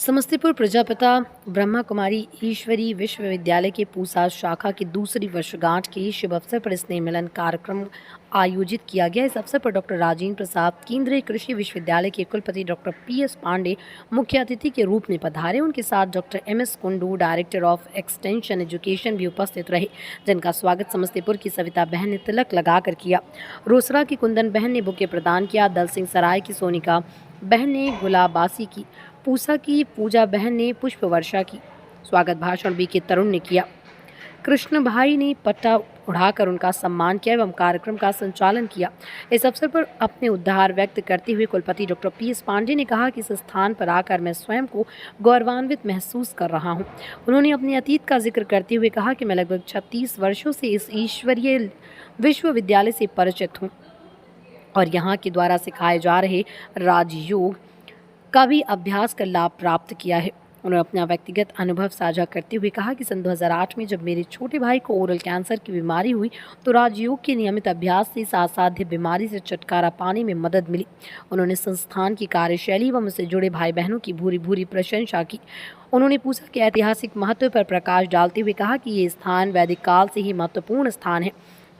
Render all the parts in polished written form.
समस्तीपुर प्रजापिता ब्रह्मा कुमारी ईश्वरी विश्वविद्यालय के पूसा शाखा की दूसरी वर्षगांठ के शुभ अवसर पर स्नेह मिलन कार्यक्रम आयोजित किया गया। इस अवसर पर डॉक्टर राजेंद्र प्रसाद केंद्रीय कृषि विश्वविद्यालय के कुलपति डॉक्टर पीएस पांडे मुख्य अतिथि के रूप में पधारे। उनके साथ doctor MS Kundu director of extension education भी उपस्थित रहे, जिनका स्वागत समस्तीपुर की सविता बहन ने तिलक लगाकर किया। रोसड़ा की कुंदन बहन ने बुके प्रदान किया। दल सिंह सराय की सोनिका बहन ने गुलाबासी की। पूसा की पूजा बहन ने पुष्प वर्षा की। स्वागत भाषण बीके तरुण ने किया। कृष्ण भाई ने पट्टा उड़ाकर उनका सम्मान किया एवं कार्यक्रम का संचालन किया। इस अवसर पर अपने उद्गार व्यक्त करते हुए कुलपति डॉक्टर पीएस पांडे ने कहा कि इस स्थान पर आकर मैं स्वयं को गौरवान्वित महसूस कर रहा हूं। उन्होंने अपने अतीत का जिक्र करते हुए कहा कि मैं लगभग 36 वर्षों से इस ईश्वरीय विश्वविद्यालय से परिचित हूँ और यहाँ के द्वारा सिखाए जा रहे राजयोग का भी अभ्यास कर लाभ प्राप्त किया है। उन्होंने अपना व्यक्तिगत अनुभव साझा करते हुए कहा कि सन 2008 में जब मेरे छोटे भाई को ओरल कैंसर की बीमारी हुई तो राजयोग के नियमित अभ्यास से इस असाध्य बीमारी से छुटकारा पाने में मदद मिली। उन्होंने संस्थान की कार्यशैली एवं उससे जुड़े भाई बहनों की भूरी भूरी प्रशंसा की। उन्होंने पूसा के ऐतिहासिक महत्व पर प्रकाश डालते हुए कहा कि ये स्थान वैदिक काल से ही महत्वपूर्ण स्थान है।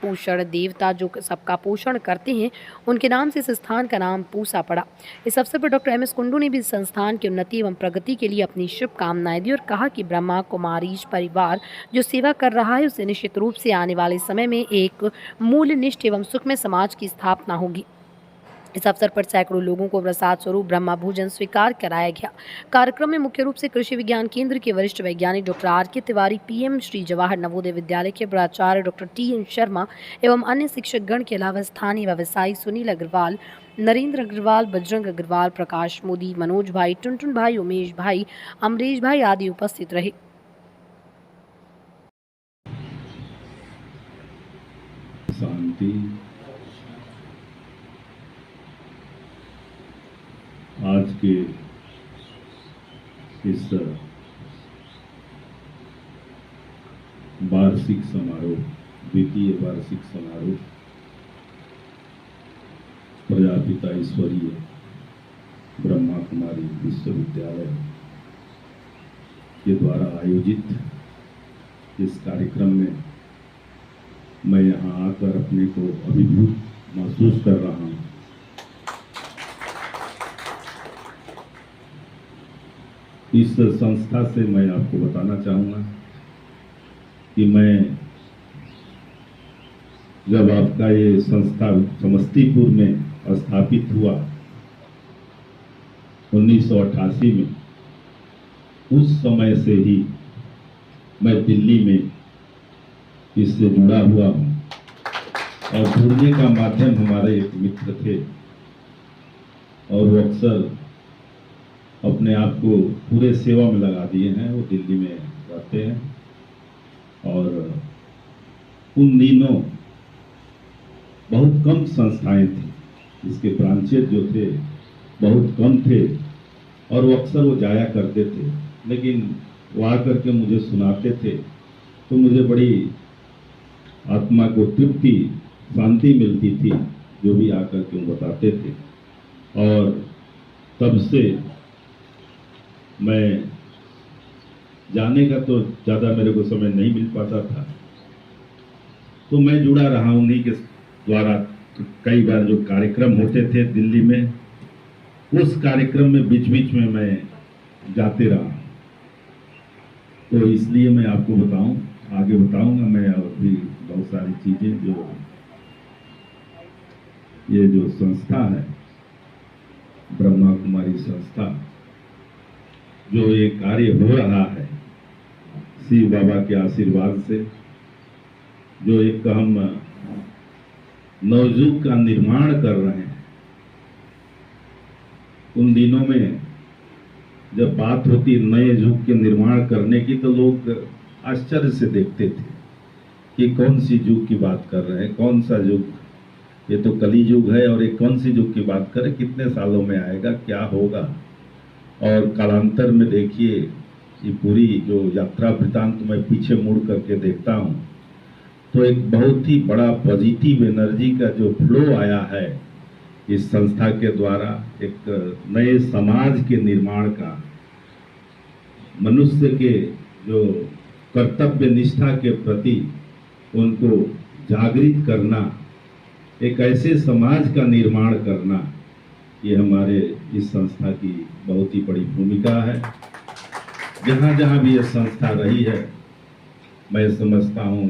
पोषण देवता जो सबका पोषण करते हैं, उनके नाम से इस स्थान का नाम पूसा पड़ा। इस अवसर पर डॉक्टर एमएस कुंडू ने भी संस्थान की उन्नति एवं प्रगति के लिए अपनी शुभकामनाएं दी और कहा कि ब्रह्मा कुमारीज परिवार जो सेवा कर रहा है उसे निश्चित रूप से आने वाले समय में एक मूल्यनिष्ठ एवं सुखमय समाज की स्थापना होगी। इस अवसर पर सैकड़ों लोगों को प्रसाद स्वरूप ब्रह्मा भोजन स्वीकार कराया गया। कार्यक्रम में मुख्य रूप से कृषि विज्ञान केंद्र के वरिष्ठ वैज्ञानिक doctor R K. Tiwari, PM Shri Jawahar Navodaya Vidyalaya के प्राचार्य डॉक्टर टी.एन. शर्मा एवं अन्य शिक्षकगण के अलावा स्थानीय व्यवसायी सुनील अग्रवाल, नरेंद्र अग्रवाल, बजरंग अग्रवाल, प्रकाश मोदी, मनोज भाई, टुनटुन भाई, उमेश भाई, अमरीश भाई आदि उपस्थित रहे। शांति आज के इस वार्षिक समारोह, द्वितीय वार्षिक समारोह प्रजापिता ईश्वरीय ब्रह्मा कुमारी विश्वविद्यालय के द्वारा आयोजित इस कार्यक्रम में मैं यहाँ आकर अपने को अभिभूत महसूस कर रहा हूँ। इस संस्था से मैं आपको बताना चाहूँगा कि मैं जब आपका ये संस्था समस्तीपुर में स्थापित हुआ 1988 में, उस समय से ही मैं दिल्ली में इससे जुड़ा हुआ हूँ और जुड़ने का माध्यम हमारे एक मित्र थे और वो अक्सर अपने आप को पूरे सेवा में लगा दिए हैं। वो दिल्ली में रहते हैं और उन दिनों बहुत कम संस्थाएं थी, इसके ब्रांचेज जो थे बहुत कम थे और वो अक्सर वो जाया करते थे, लेकिन वो आकर के मुझे सुनाते थे तो मुझे बड़ी आत्मा को तृप्ति, शांति मिलती थी जो भी आकर के वो बताते थे। और तब से मैं जाने का तो ज़्यादा मेरे को समय नहीं मिल पाता था, तो मैं जुड़ा रहा उन्हीं के द्वारा। कई बार जो कार्यक्रम होते थे दिल्ली में, उस कार्यक्रम में बीच बीच में मैं जाते रहा। तो इसलिए मैं आपको आगे बताऊंगा मैं और भी बहुत सारी चीज़ें जो ये जो संस्था है ब्रह्मा कुमारी संस्था, जो ये कार्य हो रहा है शिव बाबा के आशीर्वाद से, जो एक हम नवयुग का निर्माण कर रहे हैं। उन दिनों में जब बात होती नए युग के निर्माण करने की तो लोग आश्चर्य से देखते थे कि कौन सी युग की बात कर रहे हैं, कौन सा युग, ये तो कली युग है और एक कौन सी युग की बात करें, कितने सालों में आएगा, क्या होगा। और कालांतर में देखिए ये पूरी जो यात्रा वृतांत मैं पीछे मुड़ करके देखता हूँ तो एक बहुत ही बड़ा पॉजिटिव एनर्जी का जो फ्लो आया है इस संस्था के द्वारा, एक नए समाज के निर्माण का, मनुष्य के जो कर्तव्य निष्ठा के प्रति उनको जागृत करना, एक ऐसे समाज का निर्माण करना, ये हमारे इस संस्था की बहुत ही बड़ी भूमिका है। जहाँ जहाँ भी ये संस्था रही है, मैं समझता हूँ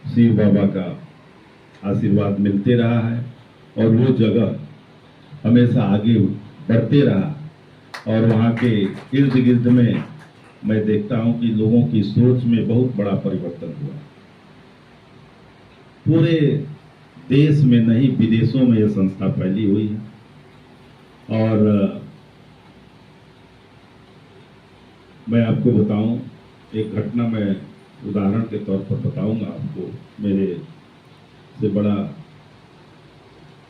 शिव बाबा का आशीर्वाद मिलते रहा है और वो जगह हमेशा आगे बढ़ते रहा। और वहाँ के इर्द गिर्द में मैं देखता हूँ कि लोगों की सोच में बहुत बड़ा परिवर्तन हुआ। पूरे देश में नहीं, विदेशों में यह संस्था फैली हुई है। और मैं आपको बताऊं, एक घटना मैं उदाहरण के तौर पर बताऊंगा आपको, मेरे से बड़ा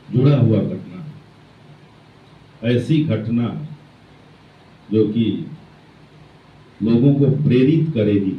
जुड़ा हुआ घटना, ऐसी घटना जो कि लोगों को प्रेरित करेगी